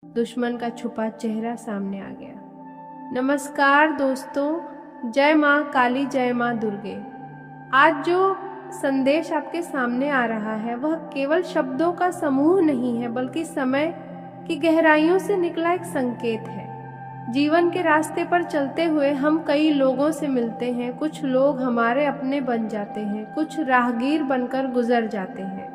दुश्मन का छुपा चेहरा सामने आ गया। नमस्कार दोस्तों, जय माँ काली, जय माँ दुर्गे। आज जो संदेश आपके सामने आ रहा है वह केवल शब्दों का समूह नहीं है, बल्कि समय की गहराइयों से निकला एक संकेत है। जीवन के रास्ते पर चलते हुए हम कई लोगों से मिलते हैं। कुछ लोग हमारे अपने बन जाते हैं, कुछ राहगीर बनकर गुजर जाते हैं,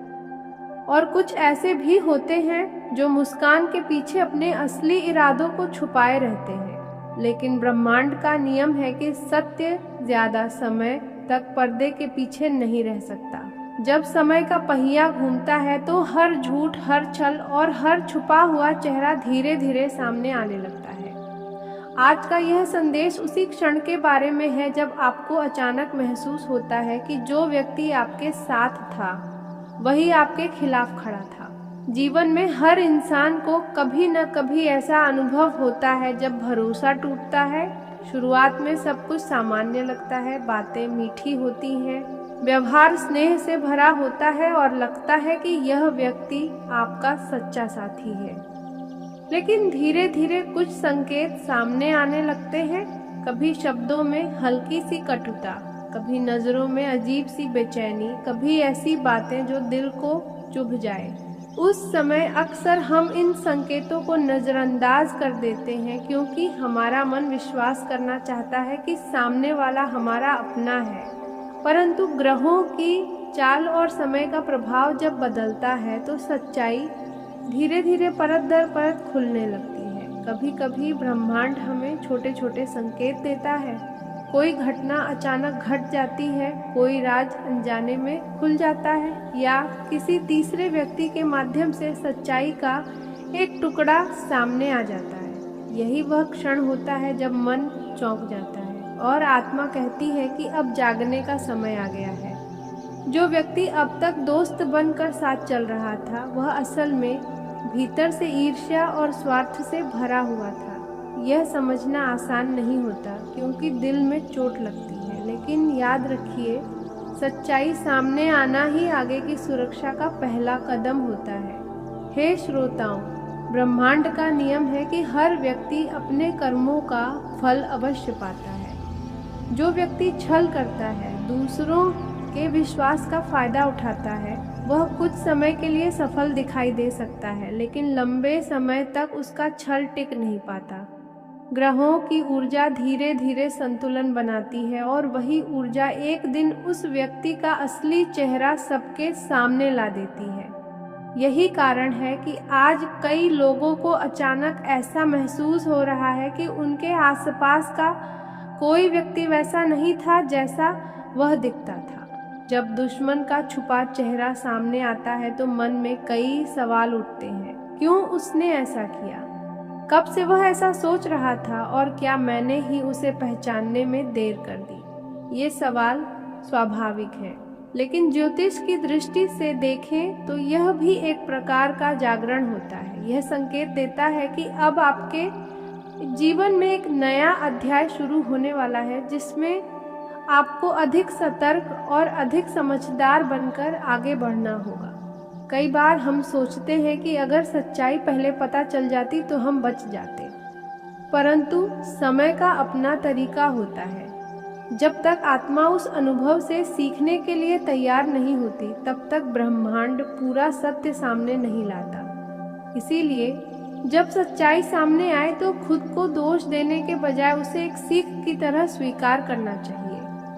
और कुछ ऐसे भी होते हैं जो मुस्कान के पीछे अपने असली इरादों को छुपाए रहते हैं। लेकिन ब्रह्मांड का नियम है कि सत्य ज्यादा समय तक पर्दे के पीछे नहीं रह सकता। जब समय का पहिया घूमता है तो हर झूठ, हर छल और हर छुपा हुआ चेहरा धीरे धीरे सामने आने लगता है। आज का यह संदेश उसी क्षण के बारे में है जब आपको अचानक महसूस होता है कि जो व्यक्ति आपके साथ था वही आपके खिलाफ खड़ा था। जीवन में हर इंसान को कभी न कभी ऐसा अनुभव होता है जब भरोसा टूटता है। शुरुआत में सब कुछ सामान्य लगता है, बातें मीठी होती हैं, व्यवहार स्नेह से भरा होता है और लगता है कि यह व्यक्ति आपका सच्चा साथी है। लेकिन धीरे धीरे कुछ संकेत सामने आने लगते हैं। कभी शब्दों में हल्की सी कटुता, कभी नजरों में अजीब सी बेचैनी, कभी ऐसी बातें जो दिल को चुभ जाए। उस समय अक्सर हम इन संकेतों को नजरअंदाज कर देते हैं, क्योंकि हमारा मन विश्वास करना चाहता है कि सामने वाला हमारा अपना है। परंतु ग्रहों की चाल और समय का प्रभाव जब बदलता है तो सच्चाई धीरे धीरे परत दर परत खुलने लगती है। कभी कभी ब्रह्मांड हमें छोटे छोटे संकेत देता है। कोई घटना अचानक घट जाती है, कोई राज अनजाने में खुल जाता है, या किसी तीसरे व्यक्ति के माध्यम से सच्चाई का एक टुकड़ा सामने आ जाता है। यही वह क्षण होता है जब मन चौंक जाता है और आत्मा कहती है कि अब जागने का समय आ गया है। जो व्यक्ति अब तक दोस्त बनकर साथ चल रहा था वह असल में भीतर से ईर्ष्या और स्वार्थ से भरा हुआ था। यह समझना आसान नहीं होता, क्योंकि दिल में चोट लगती है। लेकिन याद रखिए, सच्चाई सामने आना ही आगे की सुरक्षा का पहला कदम होता है। हे श्रोताओं, ब्रह्मांड का नियम है कि हर व्यक्ति अपने कर्मों का फल अवश्य पाता है। जो व्यक्ति छल करता है, दूसरों के विश्वास का फायदा उठाता है, वह कुछ समय के लिए सफल दिखाई दे सकता है, लेकिन लंबे समय तक उसका छल टिक नहीं पाता। ग्रहों की ऊर्जा धीरे धीरे संतुलन बनाती है, और वही ऊर्जा एक दिन उस व्यक्ति का असली चेहरा सबके सामने ला देती है। यही कारण है कि आज कई लोगों को अचानक ऐसा महसूस हो रहा है कि उनके आसपास का कोई व्यक्ति वैसा नहीं था जैसा वह दिखता था। जब दुश्मन का छुपा चेहरा सामने आता है तो मन में कई सवाल उठते हैं। क्यों उसने ऐसा किया? कब से वह ऐसा सोच रहा था? और क्या मैंने ही उसे पहचानने में देर कर दी? ये सवाल स्वाभाविक है, लेकिन ज्योतिष की दृष्टि से देखें तो यह भी एक प्रकार का जागरण होता है। यह संकेत देता है कि अब आपके जीवन में एक नया अध्याय शुरू होने वाला है, जिसमें आपको अधिक सतर्क और अधिक समझदार बनकर आगे बढ़ना होगा। कई बार हम सोचते हैं कि अगर सच्चाई पहले पता चल जाती तो हम बच जाते, परंतु समय का अपना तरीका होता है। जब तक आत्मा उस अनुभव से सीखने के लिए तैयार नहीं होती, तब तक ब्रह्मांड पूरा सत्य सामने नहीं लाता। इसीलिए जब सच्चाई सामने आए तो खुद को दोष देने के बजाय उसे एक सीख की तरह स्वीकार करना चाहिए।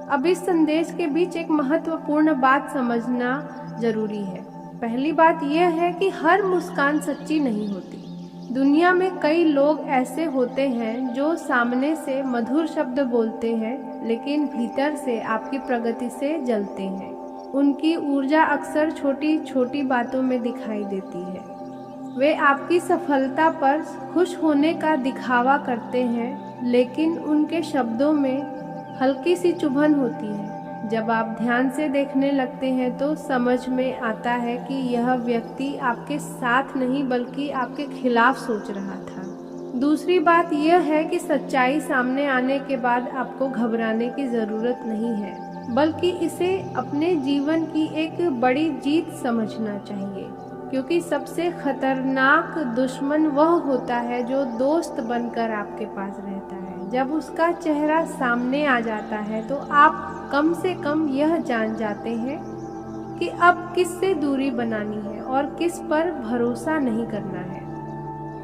अब इस संदेश के बीच एक महत्वपूर्ण बात समझना जरूरी है। पहली बात यह है कि हर मुस्कान सच्ची नहीं होती। दुनिया में कई लोग ऐसे होते हैं जो सामने से मधुर शब्द बोलते हैं, लेकिन भीतर से आपकी प्रगति से जलते हैं। उनकी ऊर्जा अक्सर छोटी छोटी बातों में दिखाई देती है। वे आपकी सफलता पर खुश होने का दिखावा करते हैं, लेकिन उनके शब्दों में हल्की सी चुभन होती है। जब आप ध्यान से देखने लगते हैं तो समझ में आता है कि यह व्यक्ति आपके साथ नहीं बल्कि आपके खिलाफ सोच रहा था। दूसरी बात यह है कि सच्चाई सामने आने के बाद आपको घबराने की ज़रूरत नहीं है, बल्कि इसे अपने जीवन की एक बड़ी जीत समझना चाहिए। क्योंकि सबसे खतरनाक दुश्मन वह होता है जो दोस्त बनकर आपके पास रहता है। जब उसका चेहरा सामने आ जाता है तो आप कम से कम यह जान जाते हैं कि अब किससे दूरी बनानी है और किस पर भरोसा नहीं करना है।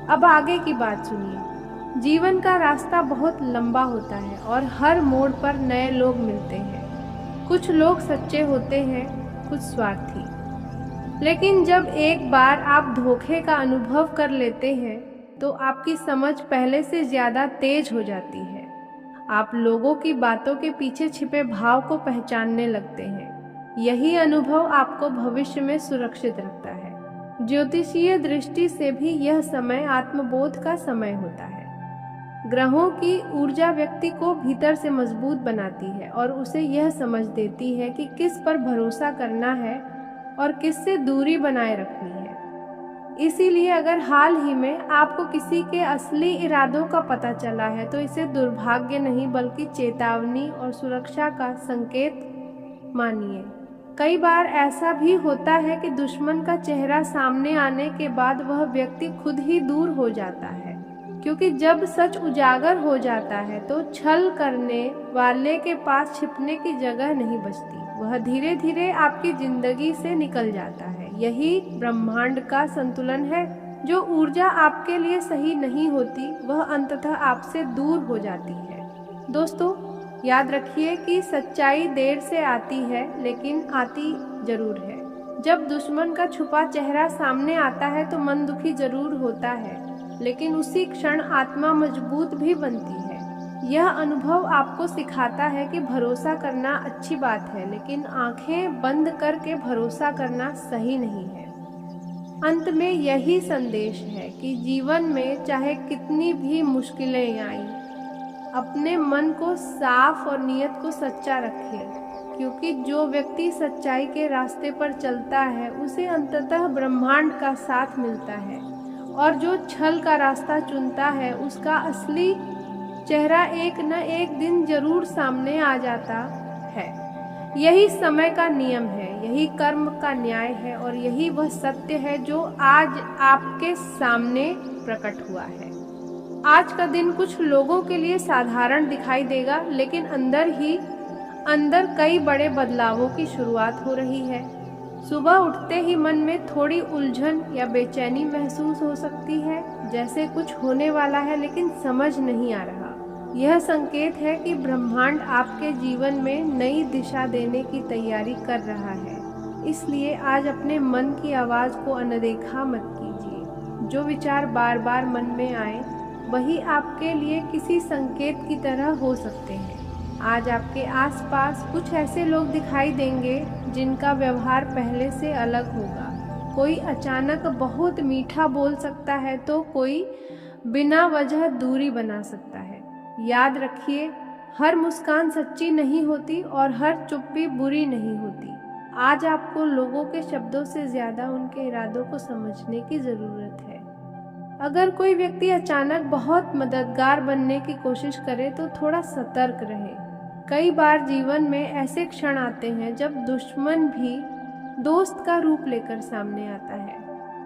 अब आगे की बात सुनिए। जीवन का रास्ता बहुत लंबा होता है और हर मोड़ पर नए लोग मिलते हैं। कुछ लोग सच्चे होते हैं, कुछ स्वार्थी। लेकिन जब एक बार आप धोखे का अनुभव कर लेते हैं तो आपकी समझ पहले से ज्यादा तेज हो जाती है। आप लोगों की बातों के पीछे छिपे भाव को पहचानने लगते हैं। यही अनुभव आपको भविष्य में सुरक्षित रखता है। ज्योतिषीय दृष्टि से भी यह समय आत्मबोध का समय होता है। ग्रहों की ऊर्जा व्यक्ति को भीतर से मजबूत बनाती है और उसे यह समझ देती है कि किस पर भरोसा करना है और किससे दूरी बनाए रखनी है। इसीलिए अगर हाल ही में आपको किसी के असली इरादों का पता चला है तो इसे दुर्भाग्य नहीं बल्कि चेतावनी और सुरक्षा का संकेत मानिए। कई बार ऐसा भी होता है कि दुश्मन का चेहरा सामने आने के बाद वह व्यक्ति खुद ही दूर हो जाता है, क्योंकि जब सच उजागर हो जाता है तो छल करने वाले के पास छिपने की जगह नहीं बचती। वह धीरे धीरे आपकी जिंदगी से निकल जाता है। यही ब्रह्मांड का संतुलन है। जो ऊर्जा आपके लिए सही नहीं होती वह अंततः आपसे दूर हो जाती है। दोस्तों, याद रखिए कि सच्चाई देर से आती है लेकिन आती जरूर है। जब दुश्मन का छुपा चेहरा सामने आता है तो मन दुखी जरूर होता है, लेकिन उसी क्षण आत्मा मजबूत भी बनती है। यह अनुभव आपको सिखाता है कि भरोसा करना अच्छी बात है, लेकिन आंखें बंद करके भरोसा करना सही नहीं है। अंत में यही संदेश है कि जीवन में चाहे कितनी भी मुश्किलें आएं, अपने मन को साफ और नियत को सच्चा रखें, क्योंकि जो व्यक्ति सच्चाई के रास्ते पर चलता है उसे अंततः ब्रह्मांड का साथ मिलता है, और जो छल का रास्ता चुनता है उसका असली चेहरा एक न एक दिन जरूर सामने आ जाता है। यही समय का नियम है, यही कर्म का न्याय है और यही वह सत्य है जो आज आपके सामने प्रकट हुआ है। आज का दिन कुछ लोगों के लिए साधारण दिखाई देगा, लेकिन अंदर कई बड़े बदलावों की शुरुआत हो रही है। सुबह उठते ही मन में थोड़ी उलझन या बेचैनी महसूस हो सकती है, जैसे कुछ होने वाला है लेकिन समझ नहीं आ रहा। यह संकेत है कि ब्रह्मांड आपके जीवन में नई दिशा देने की तैयारी कर रहा है। इसलिए आज अपने मन की आवाज़ को अनदेखा मत कीजिए। जो विचार बार बार मन में आए वही आपके लिए किसी संकेत की तरह हो सकते हैं। आज आपके आसपास कुछ ऐसे लोग दिखाई देंगे जिनका व्यवहार पहले से अलग होगा। कोई अचानक बहुत मीठा बोल सकता है तो कोई बिना वजह दूरी बना सकता है। याद रखिए, हर मुस्कान सच्ची नहीं होती और हर चुप्पी बुरी नहीं होती। आज आपको लोगों के शब्दों से ज्यादा उनके इरादों को समझने की जरूरत है। अगर कोई व्यक्ति अचानक बहुत मददगार बनने की कोशिश करे तो थोड़ा सतर्क रहे। कई बार जीवन में ऐसे क्षण आते हैं जब दुश्मन भी दोस्त का रूप लेकर सामने आता है।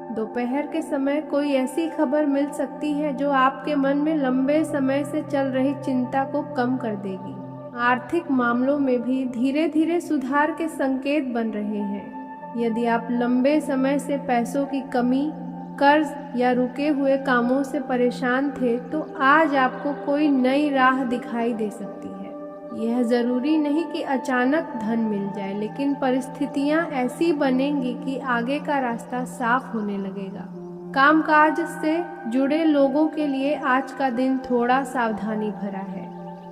दोपहर के समय कोई ऐसी खबर मिल सकती है जो आपके मन में लंबे समय से चल रही चिंता को कम कर देगी। आर्थिक मामलों में भी धीरे धीरे सुधार के संकेत बन रहे हैं। यदि आप लंबे समय से पैसों की कमी, कर्ज या रुके हुए कामों से परेशान थे तो आज आपको कोई नई राह दिखाई दे सकती है। यह जरूरी नहीं कि अचानक धन मिल जाए, लेकिन परिस्थितियां ऐसी बनेंगी कि आगे का रास्ता साफ होने लगेगा। कामकाज से जुड़े लोगों के लिए आज का दिन थोड़ा सावधानी भरा है।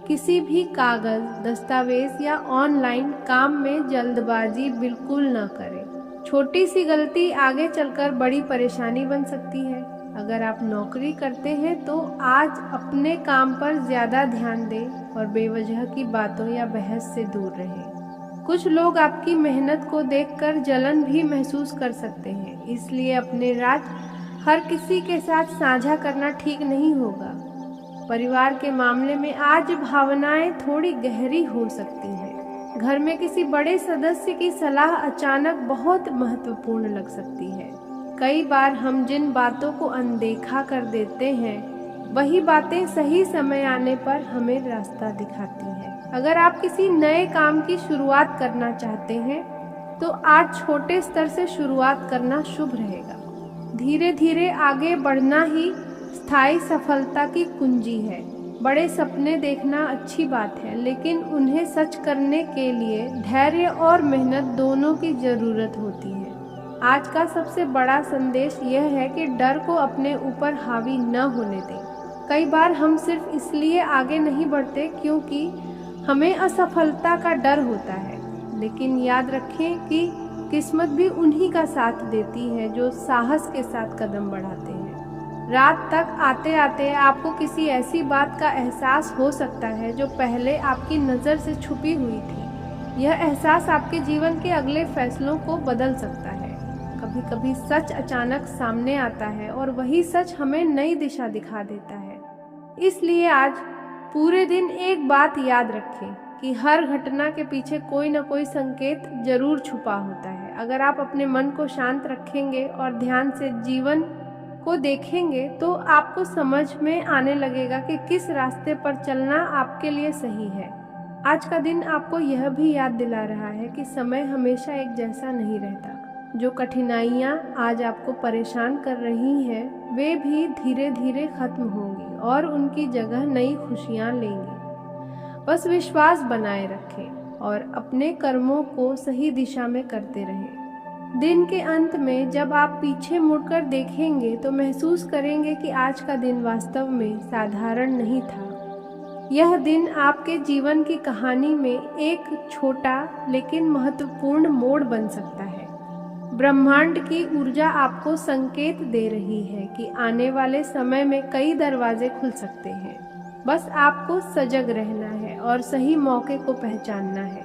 किसी भी कागज, दस्तावेज या ऑनलाइन काम में जल्दबाजी बिल्कुल न करें। छोटी सी गलती आगे चलकर बड़ी परेशानी बन सकती है। अगर आप नौकरी करते हैं तो आज अपने काम पर ज्यादा ध्यान दें और बेवजह की बातों या बहस से दूर रहें। कुछ लोग आपकी मेहनत को देखकर जलन भी महसूस कर सकते हैं, इसलिए अपने राज हर किसी के साथ साझा करना ठीक नहीं होगा। परिवार के मामले में आज भावनाएं थोड़ी गहरी हो सकती हैं। घर में किसी बड़े सदस्य की सलाह अचानक बहुत महत्वपूर्ण लग सकती है। कई बार हम जिन बातों को अनदेखा कर देते हैं, वही बातें सही समय आने पर हमें रास्ता दिखाती हैं। अगर आप किसी नए काम की शुरुआत करना चाहते हैं, तो आज छोटे स्तर से शुरुआत करना शुभ रहेगा। धीरे धीरे आगे बढ़ना ही स्थायी सफलता की कुंजी है। बड़े सपने देखना अच्छी बात है, लेकिन उन्हें सच करने के लिए धैर्य और मेहनत दोनों की जरूरत होती है। आज का सबसे बड़ा संदेश यह है कि डर को अपने ऊपर हावी न होने दें। कई बार हम सिर्फ इसलिए आगे नहीं बढ़ते क्योंकि हमें असफलता का डर होता है, लेकिन याद रखें कि किस्मत भी उन्हीं का साथ देती है जो साहस के साथ कदम बढ़ाते हैं। रात तक आते आते आपको किसी ऐसी बात का एहसास हो सकता है जो पहले आपकी नज़र से छुपी हुई थी। यह एहसास आपके जीवन के अगले फैसलों को बदल सकता है। कभी कभी सच अचानक सामने आता है और वही सच हमें नई दिशा दिखा देता है। इसलिए आज पूरे दिन एक बात याद रखें कि हर घटना के पीछे कोई न कोई संकेत जरूर छुपा होता है। अगर आप अपने मन को शांत रखेंगे और ध्यान से जीवन को देखेंगे, तो आपको समझ में आने लगेगा कि किस रास्ते पर चलना आपके लिए सही है। आज का दिन आपको यह भी याद दिला रहा है कि समय हमेशा एक जैसा नहीं रहता। जो कठिनाइयाँ आज आपको परेशान कर रही हैं, वे भी धीरे धीरे खत्म होंगी और उनकी जगह नई खुशियाँ लेंगी। बस विश्वास बनाए रखें और अपने कर्मों को सही दिशा में करते रहें। दिन के अंत में जब आप पीछे मुड़कर देखेंगे, तो महसूस करेंगे कि आज का दिन वास्तव में साधारण नहीं था। यह दिन आपके जीवन की कहानी में एक छोटा लेकिन महत्वपूर्ण मोड़ बन सकता है। ब्रह्मांड की ऊर्जा आपको संकेत दे रही है कि आने वाले समय में कई दरवाजे खुल सकते हैं। बस आपको सजग रहना है और सही मौके को पहचानना है।